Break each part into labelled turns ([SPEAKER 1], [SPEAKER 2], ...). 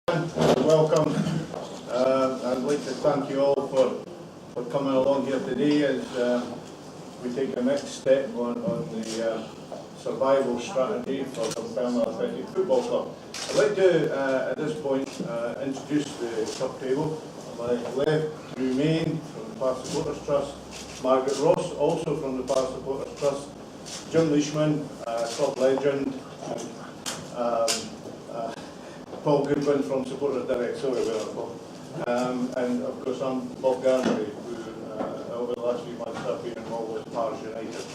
[SPEAKER 1] Welcome. I'd like to thank you all for coming along here today as we take the next step on the survival strategy for Dunfermline Athletic Football Club. I'd like to, at this point, introduce the club table. On my left, Drew Main from the Pars Supporters Trust, Margaret Ross, also from the Pars Supporters Trust, Jim Leishman, club legend, Paul Goodwin from Supporters Direct, sorry about that, Paul. And of course I'm Bob Garnery, who over the last few months I've been involved with Pars United.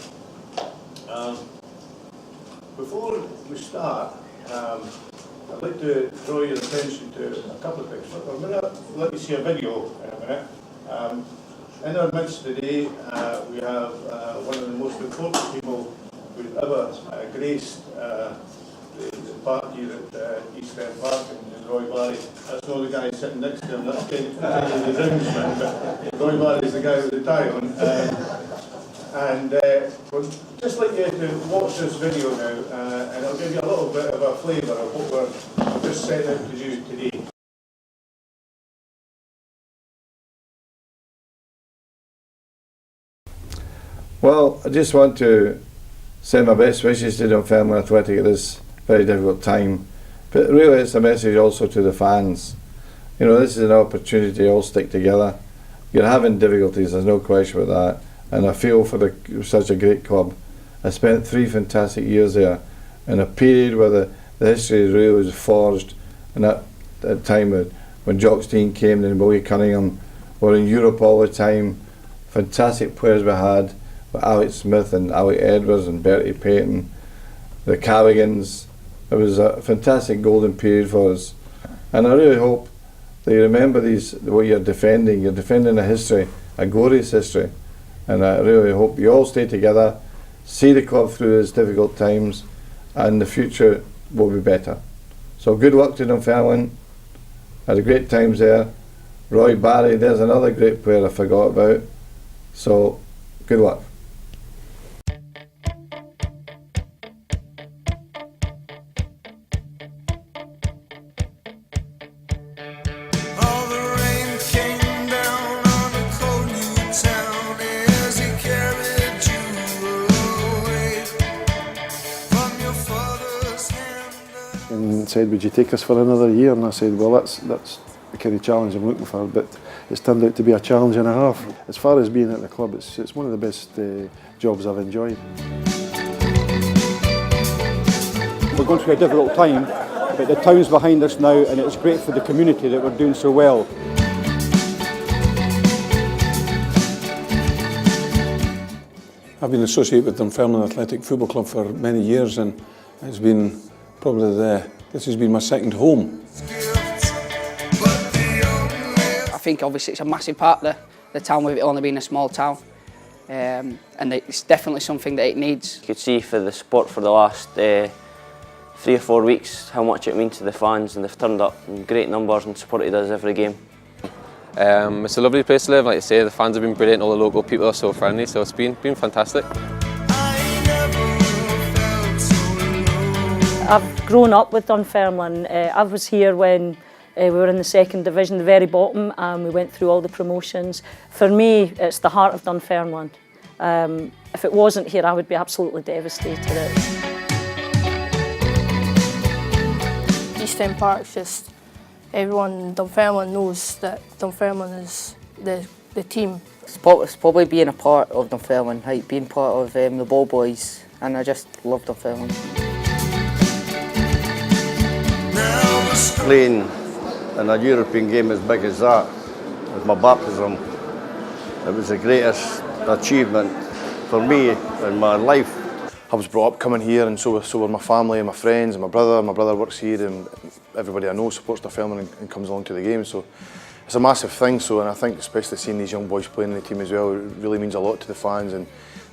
[SPEAKER 1] Before we start, I'd like to draw your attention to a couple of things. I'm going to let you see a video in a minute. In our midst today, we have one of the most important people who's ever graced the park here at East End Park in Roy Barry. That's not the guy sitting next to him, that's Kenny the groundsman, but Roy Barry is the guy with the tie on. And we'd just like you to watch this video now, and it'll give you a little bit of a flavour of what we're just setting out to do today.
[SPEAKER 2] Well, I just want to send my best wishes to Dunfermline Athletic at this very difficult time, but really it's a message also to the fans. You know, this is an opportunity to all stick together. You're having difficulties, there's no question about that, and I feel for such a great club. I spent 3 fantastic years there in a period where the history really was forged, and that time when Jock Stein came and Willie Cunningham were in Europe all the time. Fantastic players we had, with Alex Smith and Alec Edwards and Bertie Payton, the Carrigans. It was a fantastic golden period for us, and I really hope that you remember what you're defending. You're defending a history, a glorious history, and I really hope you all stay together, see the club through these difficult times, and the future will be better. So good luck to Dunfermline. Had a great times there. Roy Barry, there's another great player I forgot about. So good luck.
[SPEAKER 3] And said, would you take us for another year? And I said, well, that's the kind of challenge I'm looking for, but it's turned out to be a challenge and a half. As far as being at the club, it's one of the best jobs I've enjoyed.
[SPEAKER 4] We're going through a difficult time, but the town's behind us now, and it's great for the community that we're doing so well.
[SPEAKER 5] I've been associated with Dunfermline Athletic Football Club for many years, and it's been probably this has been my second home.
[SPEAKER 6] I think obviously it's a massive part of the town, with it only being a small town, and it's definitely something that it needs.
[SPEAKER 7] You could see for the support for the last 3 or 4 weeks how much it means to the fans, and they've turned up in great numbers and supported us every game.
[SPEAKER 8] It's a lovely place to live, like you say. The fans have been brilliant, all the local people are so friendly, so it's been fantastic.
[SPEAKER 9] I've grown up with Dunfermline. I was here when we were in the 2nd division, the very bottom, and we went through all the promotions. For me, it's the heart of Dunfermline. If it wasn't here, I would be absolutely devastated.
[SPEAKER 10] East End Park's just, everyone in Dunfermline knows that Dunfermline is the team.
[SPEAKER 6] It's probably being a part of Dunfermline, like being part of the ball boys, and I just love Dunfermline.
[SPEAKER 11] Playing in a European game as big as that was my baptism. It was the greatest achievement for me in my life.
[SPEAKER 12] I was brought up coming here, and so were my family and my friends and my brother. My brother works here, and everybody I know supports Dunfermline and comes along to the game. So it's a massive thing. So, and I think especially seeing these young boys playing in the team as well, it really means a lot to the fans, and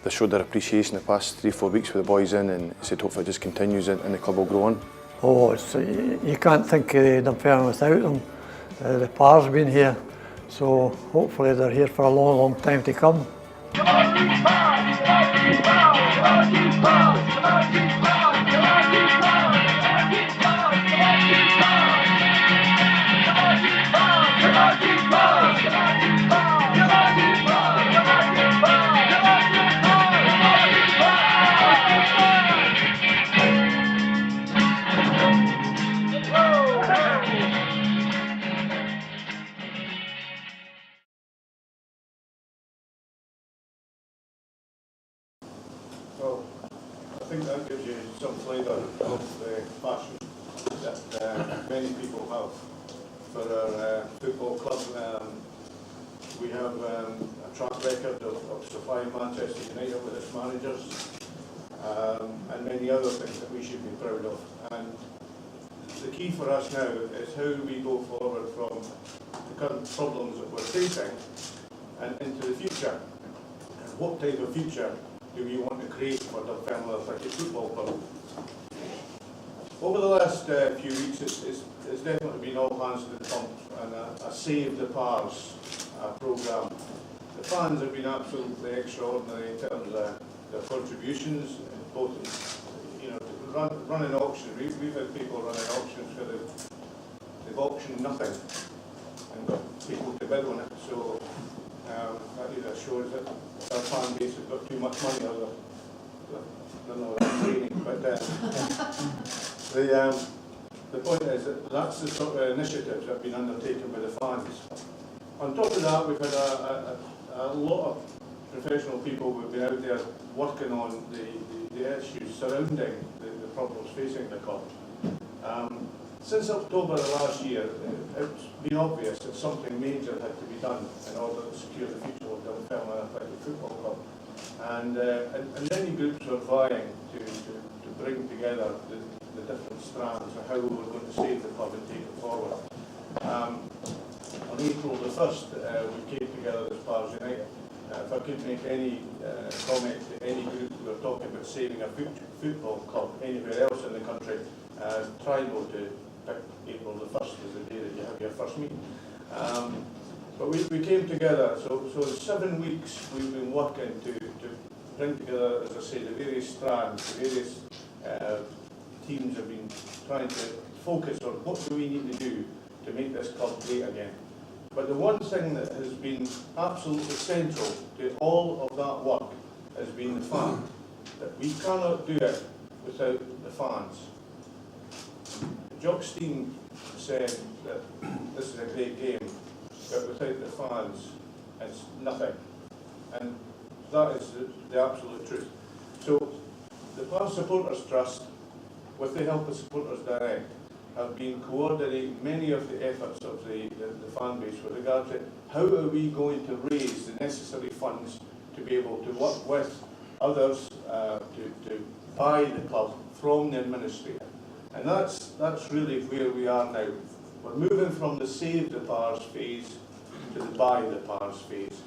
[SPEAKER 12] they showed their appreciation the past 3 or 4 weeks with the boys in, and said hopefully it just continues and the club will grow on.
[SPEAKER 13] Oh, you can't think of Dunfermline without them. The Pars have been here, so hopefully they're here for a long, long time to come.
[SPEAKER 1] have for our football club. We have a track record of supplying Manchester United with its managers, and many other things that we should be proud of. And the key for us now is how do we go forward from the current problems that we're facing and into the future. And what type of future do we want to create for the Dunfermline Athletic Football Club? Over the last few weeks, it's definitely been all hands to the pump and a Save the Pars programme. The fans have been absolutely extraordinary in terms of their contributions, both running auctions. We've had people running auctions where they've auctioned nothing and got people to bid on it. So that either shows that our fan base has got too much money, or they're not training. But the point is that that's the sort of initiatives that have been undertaken by the fans. On top of that, we've had a lot of professional people who've been out there working on the issues surrounding the problems facing the club. Since October of last year, it's been obvious that something major had to be done in order to secure the future of Dunfermline Athletic Football Club. And many groups were vying to bring together the different strands of how we were going to save the club and take it forward. On April the 1st, we came together as Pars United. If I could make any comment to any group who are talking about saving a football club anywhere else in the country, try not to pick April the 1st as the day that you have your first meeting. But we came together, so 7 weeks we've been working to bring together, as I say, the various strands, the various teams have been trying to focus on what do we need to do to make this club great again. But the one thing that has been absolutely central to all of that work has been the fact that we cannot do it without the fans. Jock's team said that this is a great game, but without the fans, it's nothing. And that is the absolute truth. So the Pars Supporters Trust, with the help of Supporters Direct, have been coordinating many of the efforts of the fan base with regard to how are we going to raise the necessary funds to be able to work with others to buy the club from the administrator. And that's really where we are now. We're moving from the Save the Pars phase to the Buy the Pars phase.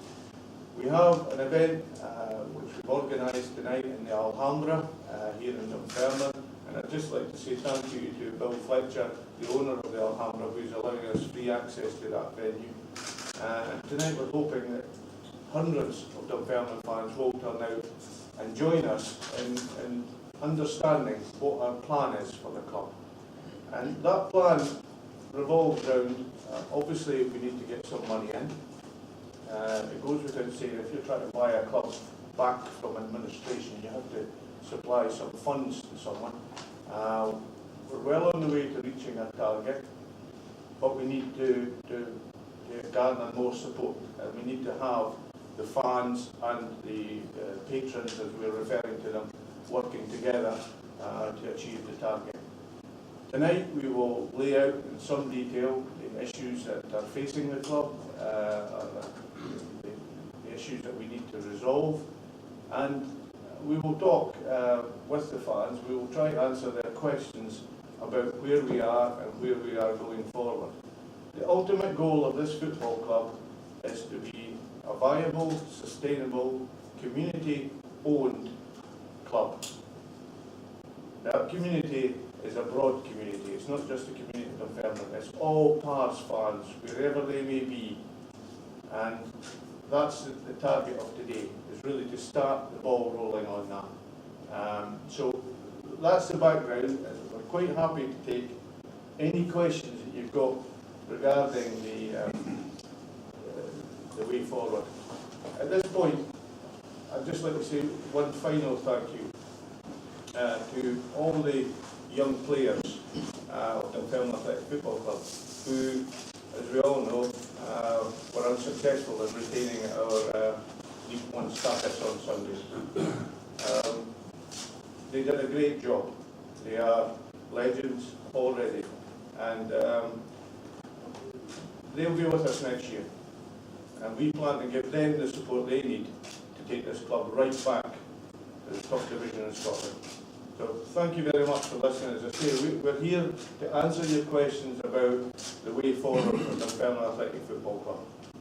[SPEAKER 1] We have an event which we've organised tonight in the Alhambra here in Dunfermline. And I'd just like to say thank you to Bill Fletcher, the owner of the Alhambra, who's allowing us free access to that venue. And tonight we're hoping that hundreds of Dunfermline fans will turn out and join us in understanding what our plan is for the club. And that plan revolves around, obviously we need to get some money in. It goes without saying, if you're trying to buy a club back from administration, you have to supply some funds to someone. We're well on the way to reaching our target, but we need to garner more support, and we need to have the fans and the patrons, as we're referring to them, working together to achieve the target. Tonight we will lay out in some detail the issues that are facing the club, the issues that we need to resolve, and we will talk with the fans. We will try to answer their questions about where we are and where we are going forward. The ultimate goal of this football club is to be a viable, sustainable, community-owned club. That community is a broad community. It's not just a community of Dunfermline. It's all Pars fans, wherever they may be. And that's the target of today, is really to start the ball rolling on that. So that's the background. We're quite happy to take any questions that you've got regarding the way forward. At this point, I'd just like to say one final thank you to all the young players of Dunfermline Athletic Football Club who, as we all know, were unsuccessful in retaining our League One status on Sunday. They did a great job. They are legends already, and they'll be with us next year. And we plan to give them the support they need to take this club right back to the top division in Scotland. So thank you very much for listening. As I say, we're here to answer your questions about the way forward for Dunfermline Athletic Football Club.